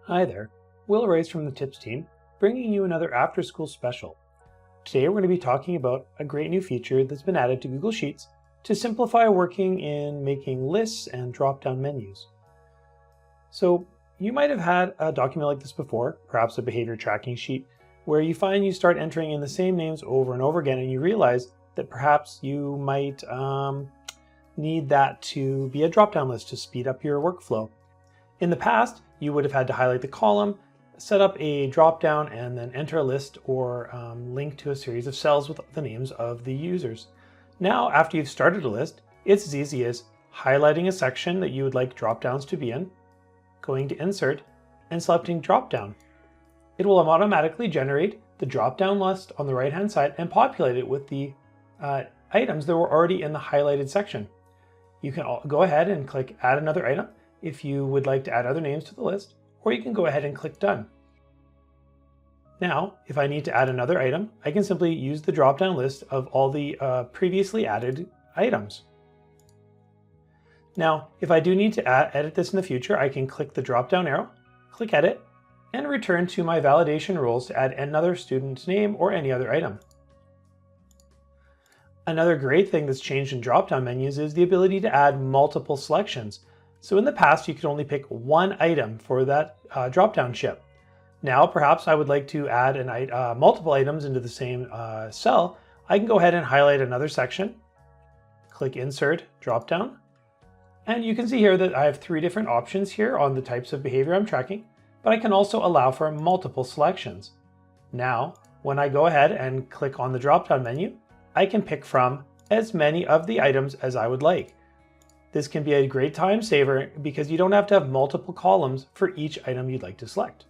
Hi there, Will Rice from the TIPS team, bringing you another after-school special. Today we're going to be talking about a great new feature that's been added to Google Sheets to simplify working in making lists and drop-down menus. So you might have had a document like this before, perhaps a behavior tracking sheet, where you find you start entering in the same names over and over again and you realize that perhaps you might need that to be a drop-down list to speed up your workflow. In the past, you would have had to highlight the column, set up a drop-down, and then enter a list or link to a series of cells with the names of the users. Now, after you've started a list, it's as easy as highlighting a section that you would like drop-downs to be in, going to Insert, and selecting Drop-Down. It will automatically generate the drop-down list on the right-hand side and populate it with the items that were already in the highlighted section. You can go ahead and click Add Another Item if you would like to add other names to the list, or you can go ahead and click Done. Now, if I need to add another item, I can simply use the drop-down list of all the previously added items. Now, if I do need to edit this in the future, I can click the drop-down arrow, click Edit, and return to my validation rules to add another student's name or any other item. Another great thing that's changed in drop-down menus is the ability to add multiple selections. So in the past, you could only pick one item for that drop-down chip. Now, perhaps I would like to add multiple items into the same cell. I can go ahead and highlight another section, click Insert, Drop-Down, and you can see here that I have three different options here on the types of behavior I'm tracking, but I can also allow for multiple selections. Now, when I go ahead and click on the drop-down menu, I can pick from as many of the items as I would like. This can be a great time saver because you don't have to have multiple columns for each item you'd like to select.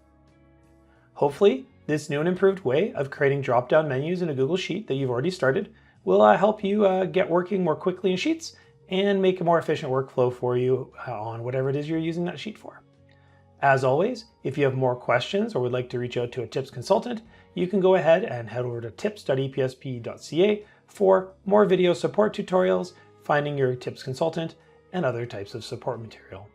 Hopefully, this new and improved way of creating drop-down menus in a Google Sheet that you've already started will help you get working more quickly in Sheets and make a more efficient workflow for you on whatever it is you're using that sheet for. As always, if you have more questions or would like to reach out to a TIPS consultant, you can go ahead and head over to tips.epsp.ca for more video support tutorials, finding your TIPS consultant, and other types of support material.